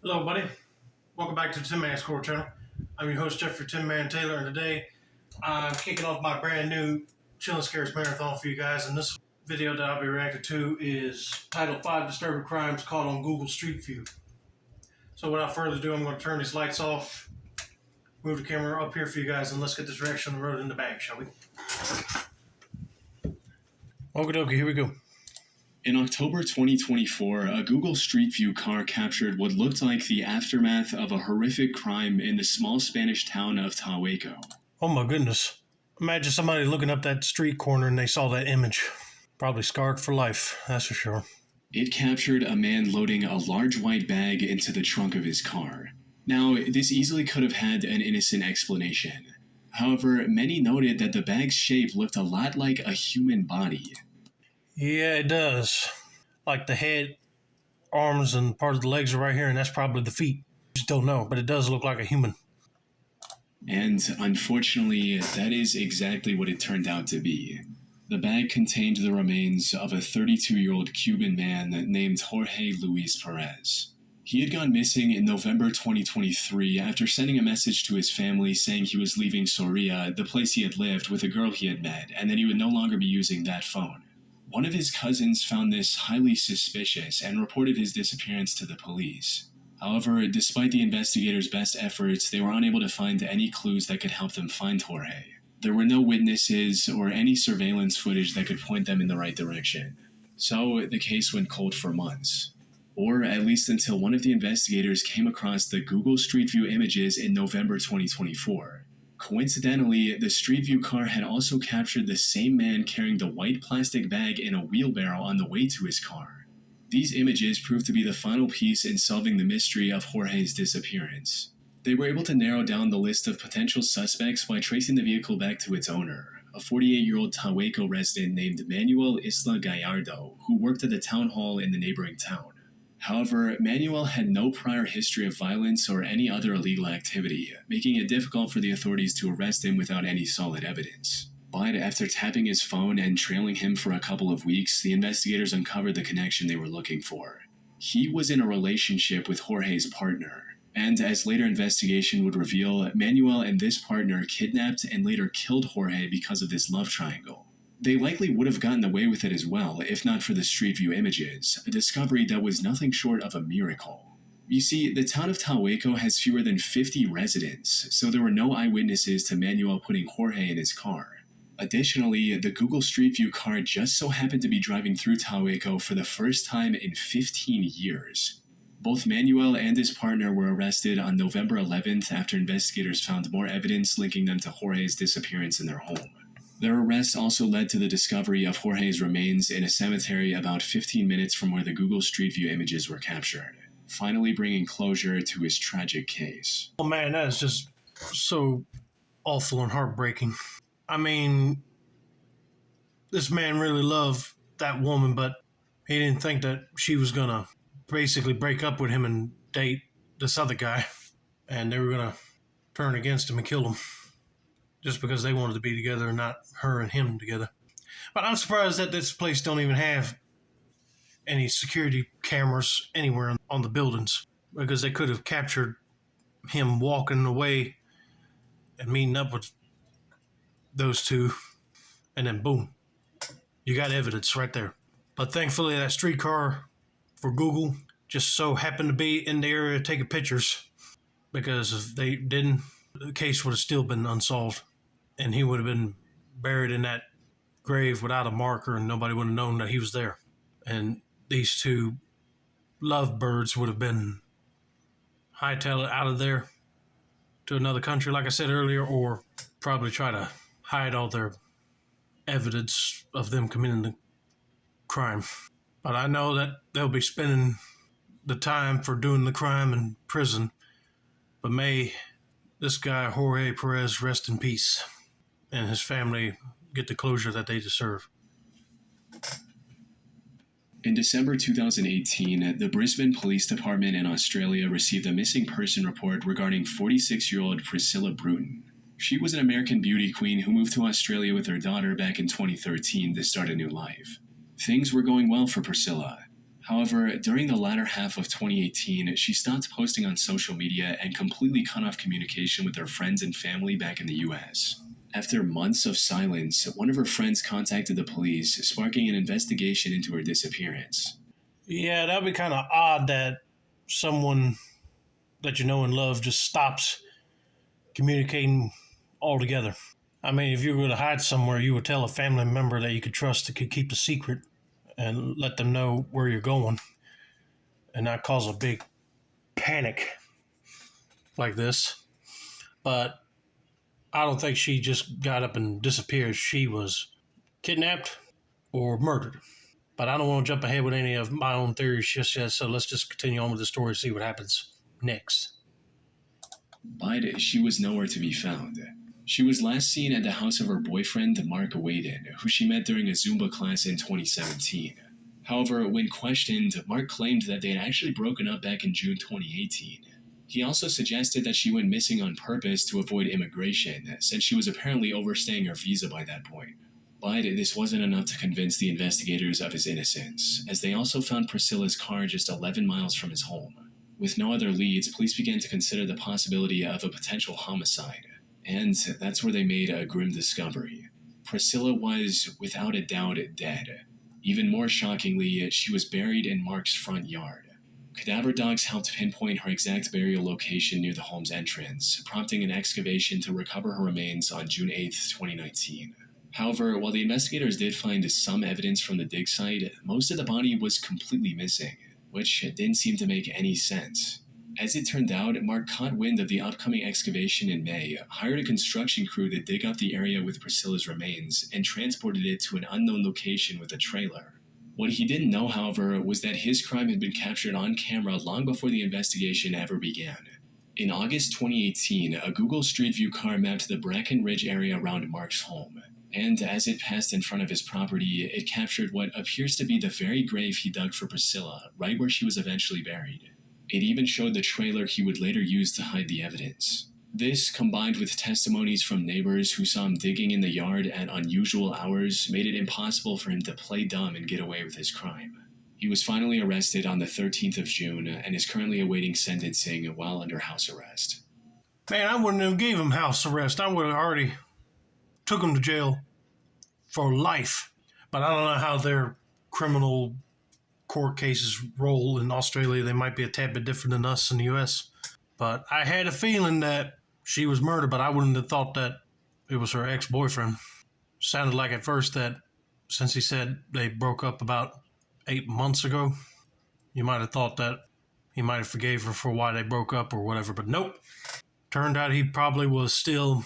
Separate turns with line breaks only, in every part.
Hello, buddy. Welcome back to the Tin Man Score channel. I'm your host, Jeffrey Tin Man Taylor, and today I'm kicking off my brand new Chill and Scares marathon for you guys. And this video that I'll be reacting to is titled 5 Disturbing Crimes Caught on Google Street View. So without further ado, I'm going to turn these lights off, move the camera up here for you guys, and let's get this reaction on the road in the bag, shall we? Okie dokie, here we go.
In October 2024, a Google Street View car captured what looked like the aftermath of a horrific crime in the small Spanish town of Tahueco.
Oh my goodness. Imagine somebody looking up that street corner and they saw that image. Probably scarred for life, that's for sure.
It captured a man loading a large white bag into the trunk of his car. Now, this easily could have had an innocent explanation. However, many noted that the bag's shape looked a lot like a human body.
Yeah, it does. Like the head, arms, and part of the legs are right here, and that's probably the feet. Just don't know, but it does look like a human.
And unfortunately, that is exactly what it turned out to be. The bag contained the remains of a 32-year-old Cuban man named Jorge Luis Perez. He had gone missing in November 2023 after sending a message to his family saying he was leaving Soria, the place he had lived, with a girl he had met, and that he would no longer be using that phone. One of his cousins found this highly suspicious and reported his disappearance to the police. However, despite the investigators' best efforts, they were unable to find any clues that could help them find Jorge. There were no witnesses or any surveillance footage that could point them in the right direction. So the case went cold for months. Or at least until one of the investigators came across the Google Street View images in November 2024. Coincidentally, the Street View car had also captured the same man carrying the white plastic bag in a wheelbarrow on the way to his car. These images proved to be the final piece in solving the mystery of Jorge's disappearance. They were able to narrow down the list of potential suspects by tracing the vehicle back to its owner, a 48-year-old Tahueco resident named Manuel Isla Gallardo, who worked at the town hall in the neighboring town. However, Manuel had no prior history of violence or any other illegal activity, making it difficult for the authorities to arrest him without any solid evidence. But after tapping his phone and trailing him for a couple of weeks, the investigators uncovered the connection they were looking for. He was in a relationship with Jorge's partner, and as later investigation would reveal, Manuel and this partner kidnapped and later killed Jorge because of this love triangle. They likely would have gotten away with it as well, if not for the Street View images, a discovery that was nothing short of a miracle. You see, the town of Tahueco has fewer than 50 residents, so there were no eyewitnesses to Manuel putting Jorge in his car. Additionally, the Google Street View car just so happened to be driving through Tahueco for the first time in 15 years. Both Manuel and his partner were arrested on November 11th after investigators found more evidence linking them to Jorge's disappearance in their home. Their arrest also led to the discovery of Jorge's remains in a cemetery about 15 minutes from where the Google Street View images were captured, finally bringing closure to his tragic case.
Oh man, that is just so awful and heartbreaking. I mean, this man really loved that woman, but he didn't think that she was going to basically break up with him and date this other guy, and they were going to turn against him and kill him. Just because they wanted to be together and not her and him together. But I'm surprised that this place don't even have any security cameras anywhere on the buildings, because they could have captured him walking away and meeting up with those two, and then boom, you got evidence right there. But thankfully that streetcar for Google just so happened to be in the area taking pictures, because if they didn't, the case would have still been unsolved. And he would have been buried in that grave without a marker, and nobody would have known that he was there. And these two lovebirds would have been hightailed out of there to another country, like I said earlier, or probably try to hide all their evidence of them committing the crime. But I know that they'll be spending the time for doing the crime in prison. But may this guy, Jorge Perez, rest in peace, and his family get the closure that they deserve.
In December 2018, the Brisbane Police Department in Australia received a missing person report regarding 46-year-old Priscilla Bruton. She was an American beauty queen who moved to Australia with her daughter back in 2013 to start a new life. Things were going well for Priscilla. However, during the latter half of 2018, she stopped posting on social media and completely cut off communication with her friends and family back in the US. After months of silence, one of her friends contacted the police, sparking an investigation into her disappearance.
Yeah, that'd be kind of odd that someone that you know and love just stops communicating altogether. I mean, if you were going to hide somewhere, you would tell a family member that you could trust that could keep the secret and let them know where you're going and not cause a big panic like this. But I don't think she just got up and disappeared. She was kidnapped or murdered. But I don't want to jump ahead with any of my own theories just yet, so let's just continue on with the story and see what happens next.
But she was nowhere to be found. She was last seen at the house of her boyfriend, Mark Waden, who she met during a Zumba class in 2017. However, when questioned, Mark claimed that they had actually broken up back in June 2018. He also suggested that she went missing on purpose to avoid immigration, since she was apparently overstaying her visa by that point. But this wasn't enough to convince the investigators of his innocence, as they also found Priscilla's car just 11 miles from his home. With no other leads, police began to consider the possibility of a potential homicide, and that's where they made a grim discovery. Priscilla was, without a doubt, dead. Even more shockingly, she was buried in Mark's front yard. Cadaver dogs helped pinpoint her exact burial location near the home's entrance, prompting an excavation to recover her remains on June 8, 2019. However, while the investigators did find some evidence from the dig site, most of the body was completely missing, which didn't seem to make any sense. As it turned out, Mark caught wind of the upcoming excavation in May, hired a construction crew to dig up the area with Priscilla's remains, and transported it to an unknown location with a trailer. What he didn't know, however, was that his crime had been captured on camera long before the investigation ever began. In August 2018, a Google Street View car mapped the Bracken Ridge area around Mark's home, and as it passed in front of his property, it captured what appears to be the very grave he dug for Priscilla, right where she was eventually buried. It even showed the trailer he would later use to hide the evidence. This, combined with testimonies from neighbors who saw him digging in the yard at unusual hours, made it impossible for him to play dumb and get away with his crime. He was finally arrested on the 13th of June and is currently awaiting sentencing while under house arrest.
Man, I wouldn't have gave him house arrest. I would have already took him to jail for life. But I don't know how their criminal court cases roll in Australia. They might be a tad bit different than us in the US. But I had a feeling that she was murdered, but I wouldn't have thought that it was her ex-boyfriend. Sounded like at first that since he said they broke up about 8 months ago, you might have thought that he might have forgave her for why they broke up or whatever, but nope. Turned out he probably was still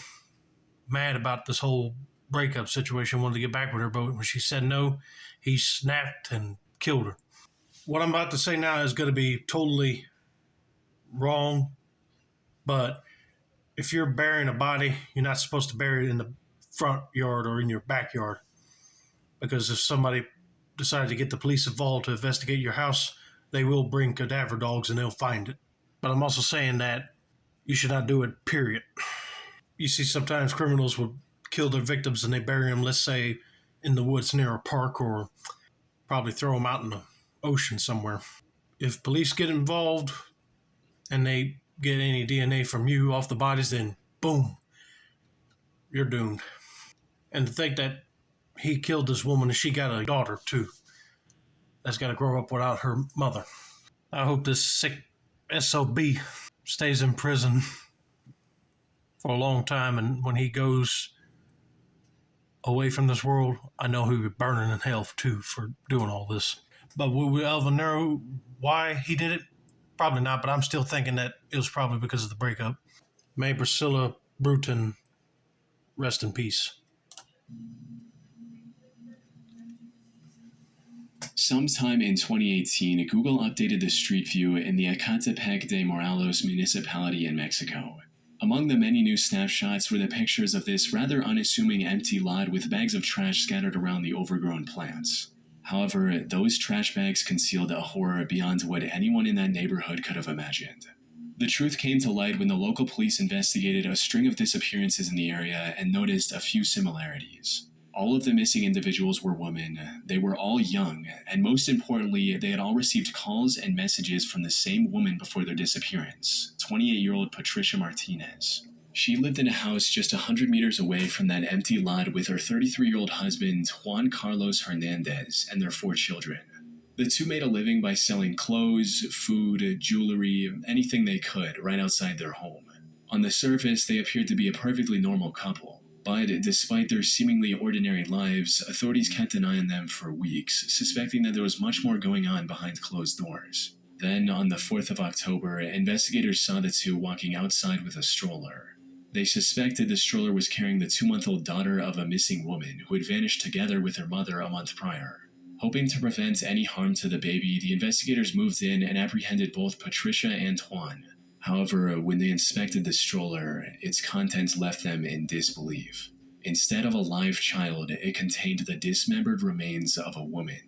mad about this whole breakup situation, wanted to get back with her, but when she said no, he snapped and killed her. What I'm about to say now is going to be totally wrong, but if you're burying a body, you're not supposed to bury it in the front yard or in your backyard, because if somebody decided to get the police involved to investigate your house, they will bring cadaver dogs and they'll find it. But I'm also saying that you should not do it, period. You see, sometimes criminals will kill their victims and they bury them, let's say, in the woods near a park, or probably throw them out in the ocean somewhere. If police get involved and they get any DNA from you off the bodies, then boom, you're doomed. And to think that he killed this woman and she got a daughter too, that's got to grow up without her mother. I hope this sick SOB stays in prison for a long time, and when he goes away from this world, I know he'll be burning in hell too for doing all this. But will we ever know why he did it? Probably not, but I'm still thinking that it was probably because of the breakup. May Priscilla Bruton rest in peace.
Sometime in 2018, Google updated the Street View in the Ecatepec de Morelos municipality in Mexico. Among the many new snapshots were the pictures of this rather unassuming empty lot with bags of trash scattered around the overgrown plants. However, those trash bags concealed a horror beyond what anyone in that neighborhood could have imagined. The truth came to light when the local police investigated a string of disappearances in the area and noticed a few similarities. All of the missing individuals were women. They were all young, and most importantly, they had all received calls and messages from the same woman before their disappearance, 28-year-old Patricia Martinez. She lived in a house just 100 meters away from that empty lot with her 33-year-old husband, Juan Carlos Hernandez, and their 4 children. The two made a living by selling clothes, food, jewelry, anything they could right outside their home. On the surface, they appeared to be a perfectly normal couple, but despite their seemingly ordinary lives, authorities kept an eye on them for weeks, suspecting that there was much more going on behind closed doors. Then, on the 4th of October, investigators saw the two walking outside with a stroller. They suspected the stroller was carrying the 2-month-old daughter of a missing woman who had vanished together with her mother a month prior. Hoping to prevent any harm to the baby, the investigators moved in and apprehended both Patricia and Juan. However, when they inspected the stroller, its contents left them in disbelief. Instead of a live child, it contained the dismembered remains of a woman.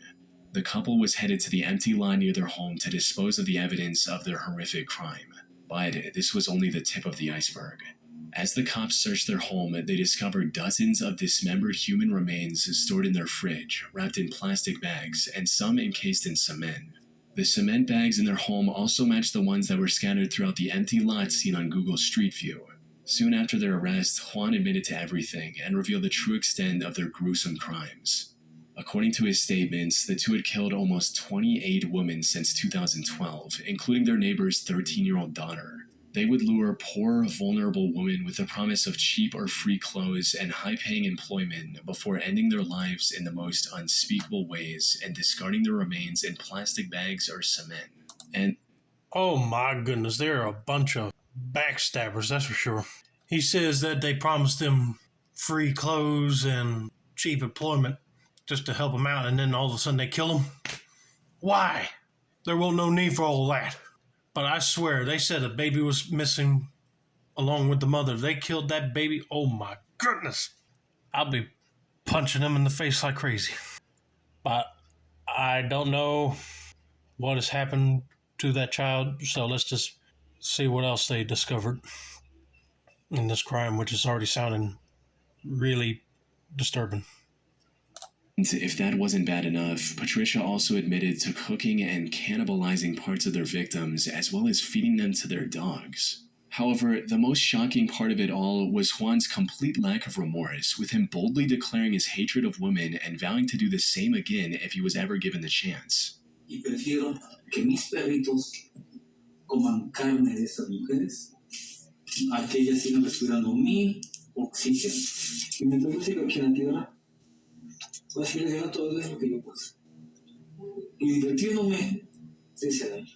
The couple was headed to the empty lot near their home to dispose of the evidence of their horrific crime. But this was only the tip of the iceberg. As the cops searched their home, they discovered dozens of dismembered human remains stored in their fridge, wrapped in plastic bags, and some encased in cement. The cement bags in their home also matched the ones that were scattered throughout the empty lot seen on Google Street View. Soon after their arrest, Juan admitted to everything and revealed the true extent of their gruesome crimes. According to his statements, the two had killed almost 28 women since 2012, including their neighbor's 13-year-old daughter. They would lure poor, vulnerable women with the promise of cheap or free clothes and high-paying employment before ending their lives in the most unspeakable ways and discarding their remains in plastic bags or cement. And
oh my goodness, they're a bunch of backstabbers, that's for sure. He says that they promised them free clothes and cheap employment just to help them out, and then all of a sudden they kill them. Why? There wasn't no need for all that. But I swear, they said a baby was missing along with the mother. They killed that baby. Oh my goodness. I'll be punching them in the face like crazy. But I don't know what has happened to that child. So let's just see what else they discovered in this crime, which is already sounding really disturbing.
if that wasn't bad enough, Patricia also admitted to cooking and cannibalizing parts of their victims, as well as feeding them to their dogs. However, the most shocking part of it all was Juan's complete lack of remorse, with him boldly declaring his hatred of women and vowing to do the same again if he was ever given the chance.
Y prefiero que mis perritos coman carne de esas mujeres a que ellas sigan respirando mi oxígeno. Y mientras yo siga aquí en la tierra, voy a seguir haciendo todo eso que yo puedo. Y divirtiéndome de ese daño.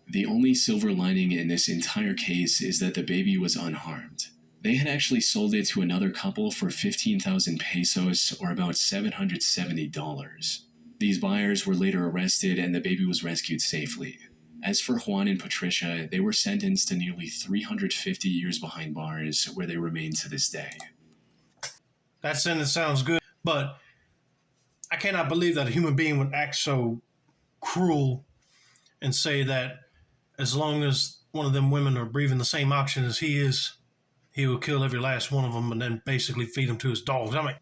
The only silver lining in this entire case is that the baby was unharmed. They had actually sold it to another couple for 15,000 pesos, or about $770. These buyers were later arrested and the baby was rescued safely. As for Juan and Patricia, they were sentenced to nearly 350 years behind bars, where they remain to this day.
That sentence sounds good, but I cannot believe that a human being would act so cruel and say that as long as one of them women are breathing the same oxygen as he is, he will kill every last one of them and then basically feed them to his dogs. I mean,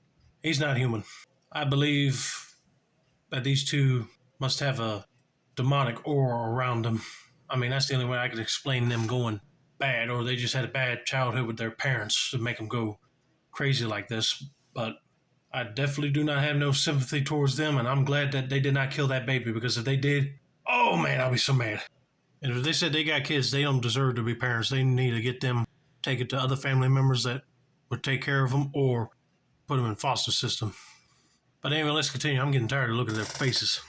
he's not human. I believe that these two must have a demonic aura around them. I mean, that's the only way I could explain them going bad, or they just had a bad childhood with their parents to make them go crazy like this. But I definitely do not have no sympathy towards them, and I'm glad that they did not kill that baby, because if they did, oh man, I'll be so mad. And if they said they got kids, they don't deserve to be parents. They need to get them, take it to other family members that would take care of them, or put them in foster system. But anyway, let's continue. I'm getting tired of looking at their faces.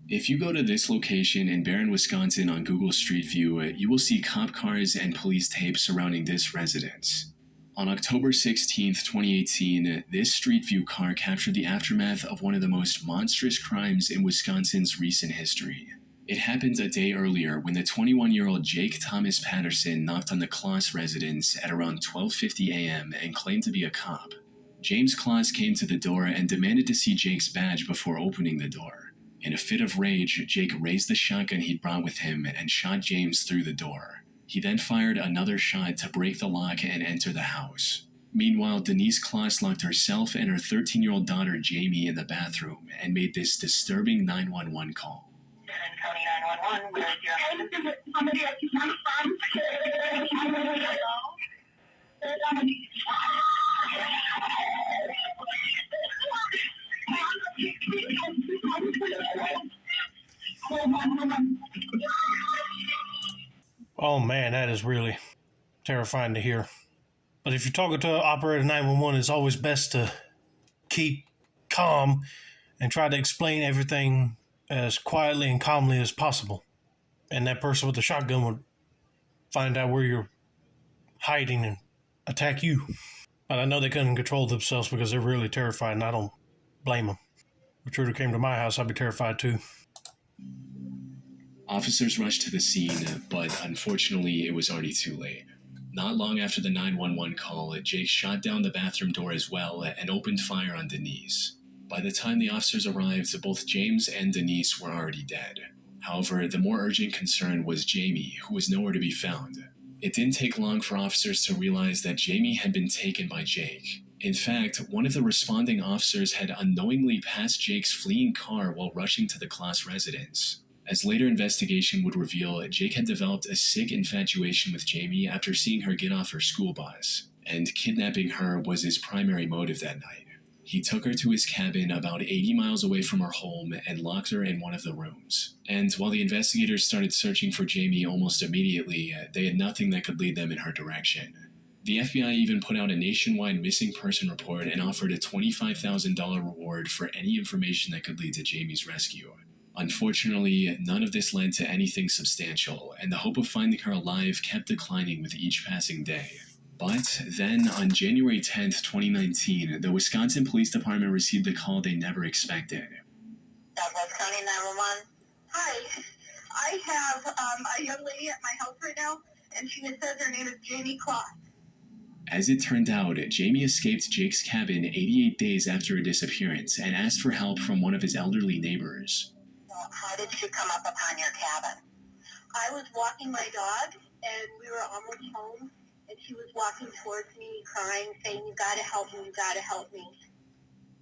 If you go to this location in Barron, Wisconsin on Google Street View, you will see cop cars and police tape surrounding this residence. On October 16, 2018, this Street View car captured the aftermath of one of the most monstrous crimes in Wisconsin's recent history. It happened a day earlier when the 21-year-old Jake Thomas Patterson knocked on the Kloss residence at around 12:50 a.m. and claimed to be a cop. James Kloss came to the door and demanded to see Jake's badge before opening the door. In a fit of rage, Jake raised the shotgun he'd brought with him and shot James through the door. He then fired another shot to break the lock and enter the house. Meanwhile, Denise Kloss locked herself and her 13-year-old daughter Jamie in the bathroom and made this disturbing 911 call.
County 911, where is your husband? Somebody at my phone.
Oh man, that is really terrifying to hear. But if you're talking to operator 911, it's always best to keep calm and try to explain everything as quietly and calmly as possible. And that person with the shotgun would find out where you're hiding and attack you. But I know they couldn't control themselves because they're really terrified, and I don't blame them. If Intruder came to my house, I'd be terrified too.
Officers rushed to the scene, but unfortunately it was already too late. Not long after the 911 call, Jake shot down the bathroom door as well and opened fire on Denise. By the time the officers arrived, both James and Denise were already dead. However, the more urgent concern was Jamie, who was nowhere to be found. It didn't take long for officers to realize that Jamie had been taken by Jake. In fact, one of the responding officers had unknowingly passed Jake's fleeing car while rushing to the Kloss residence. As later investigation would reveal, Jake had developed a sick infatuation with Jamie after seeing her get off her school bus, and kidnapping her was his primary motive that night. He took her to his cabin about 80 miles away from her home and locked her in one of the rooms. And while the investigators started searching for Jamie almost immediately, they had nothing that could lead them in her direction. The FBI even put out a nationwide missing person report and offered a $25,000 reward for any information that could lead to Jamie's rescue. Unfortunately, none of this led to anything substantial, and the hope of finding her alive kept declining with each passing day. But then, on January 10th, 2019, the Wisconsin Police Department received a call they never expected.
Southwest County 911.
Hi, I have a young lady at my house right now, and she says her name is Jamie Kloss.
As it turned out, Jamie escaped Jake's cabin 88 days after her disappearance and asked for help from one of his elderly neighbors.
Well, how did she come up upon your cabin?
I was walking my dog, and we were almost home, and she was walking towards me, crying, saying, "You gotta help me, you gotta help me."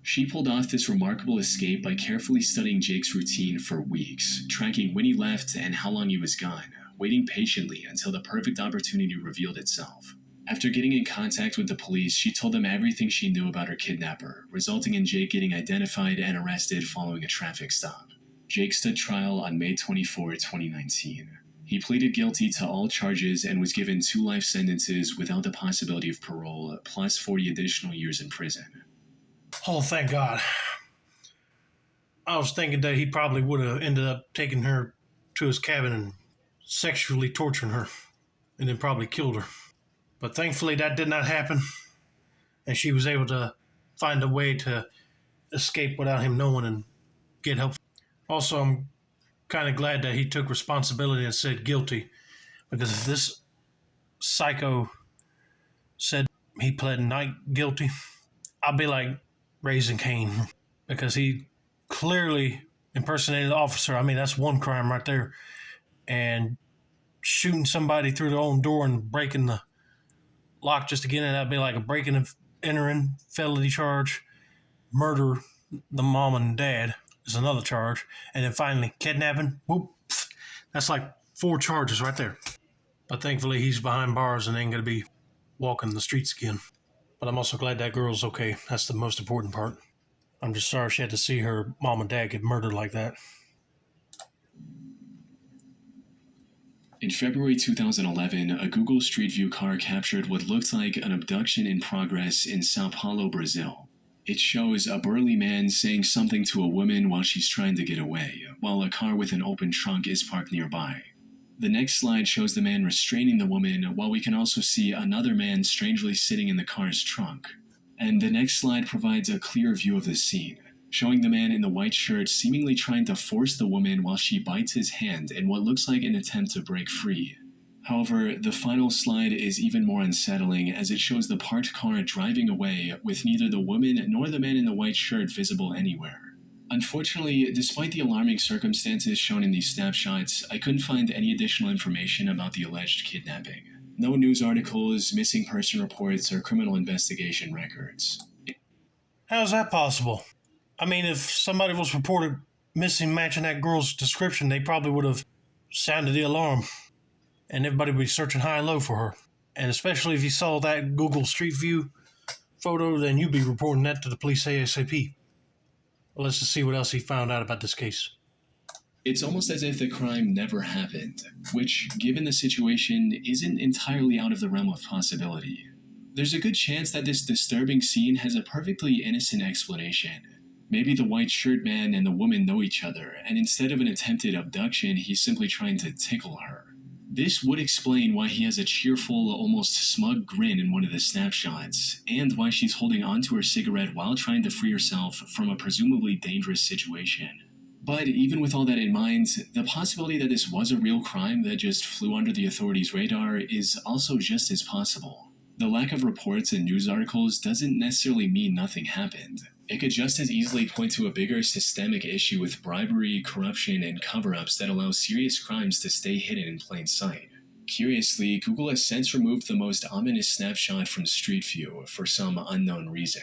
She pulled off this remarkable escape by carefully studying Jake's routine for weeks, tracking when he left and how long he was gone, waiting patiently until the perfect opportunity revealed itself. After getting in contact with the police, she told them everything she knew about her kidnapper, resulting in Jake getting identified and arrested following a traffic stop. Jake stood trial on May 24, 2019. He pleaded guilty to all charges and was given 2 life sentences without the possibility of parole, plus 40 additional years in prison.
Oh, thank God. I was thinking that he probably would have ended up taking her to his cabin and sexually torturing her, and then probably killed her. But thankfully that did not happen, and she was able to find a way to escape without him knowing and get help. Also, I'm kind of glad that he took responsibility and said guilty, because if this psycho said he pled not guilty, I'd be like Raising Cain, because he clearly impersonated the officer. I mean, that's one crime right there. And shooting somebody through their own door and breaking the lock just to get in, that'd be like a breaking and entering felony charge. Murder the mom and dad is another charge. And then finally, kidnapping. Whoop. That's like 4 charges right there. But thankfully, he's behind bars and ain't going to be walking the streets again. But I'm also glad that girl's okay. That's the most important part. I'm just sorry she had to see her mom and dad get murdered like that.
In February 2011, a Google Street View car captured what looked like an abduction in progress in Sao Paulo, Brazil. It shows a burly man saying something to a woman while she's trying to get away, while a car with an open trunk is parked nearby. The next slide shows the man restraining the woman, while we can also see another man strangely sitting in the car's trunk. And the next slide provides a clear view of the scene, showing the man in the white shirt seemingly trying to force the woman while she bites his hand in what looks like an attempt to break free. However, the final slide is even more unsettling, as it shows the parked car driving away with neither the woman nor the man in the white shirt visible anywhere. Unfortunately, despite the alarming circumstances shown in these snapshots, I couldn't find any additional information about the alleged kidnapping. No news articles, missing person reports, or criminal investigation records.
How's that possible? I mean, if somebody was reported missing matching that girl's description, they probably would have sounded the alarm and everybody would be searching high and low for her. And especially if you saw that Google Street View photo, then you'd be reporting that to the police ASAP. Well, let's just see what else he found out about this case.
It's almost as if the crime never happened, which, given the situation, isn't entirely out of the realm of possibility. There's a good chance that this disturbing scene has a perfectly innocent explanation. Maybe the white shirt man and the woman know each other, and instead of an attempted abduction, he's simply trying to tickle her. This would explain why he has a cheerful, almost smug grin in one of the snapshots, and why she's holding onto her cigarette while trying to free herself from a presumably dangerous situation. But even with all that in mind, the possibility that this was a real crime that just flew under the authorities' radar is also just as possible. The lack of reports and news articles doesn't necessarily mean nothing happened. It could just as easily point to a bigger systemic issue with bribery, corruption, and cover-ups that allow serious crimes to stay hidden in plain sight. Curiously, Google has since removed the most ominous snapshot from Street View for some unknown reason.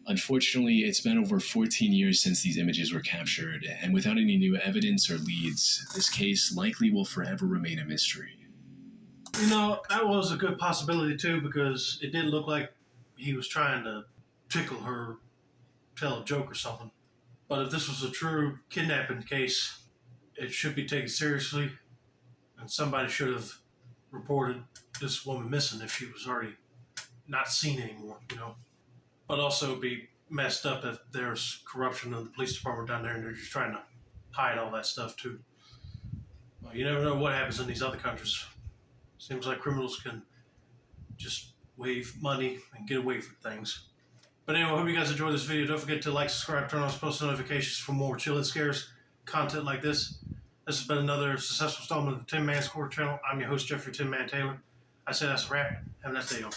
Unfortunately, it's been over 14 years since these images were captured, and without any new evidence or leads, this case likely will forever remain a mystery.
You know, that was a good possibility too, because it did look like he was trying to tickle her, tell a joke or something. But if this was a true kidnapping case, it should be taken seriously, and somebody should have reported this woman missing if she was already not seen anymore, you know. But also be messed up if there's corruption in the police department down there and they're just trying to hide all that stuff too. Well, you never know what happens in these other countries. Seems like criminals can just wave money and get away from things. But anyway, I hope you guys enjoyed this video. Don't forget to like, subscribe, turn on post notifications for more chill and scares content like this. This has been another successful installment of the Tin Man Score channel. I'm your host, Jeffrey Tin Man Taylor. I say that's a wrap. Have a nice day, y'all.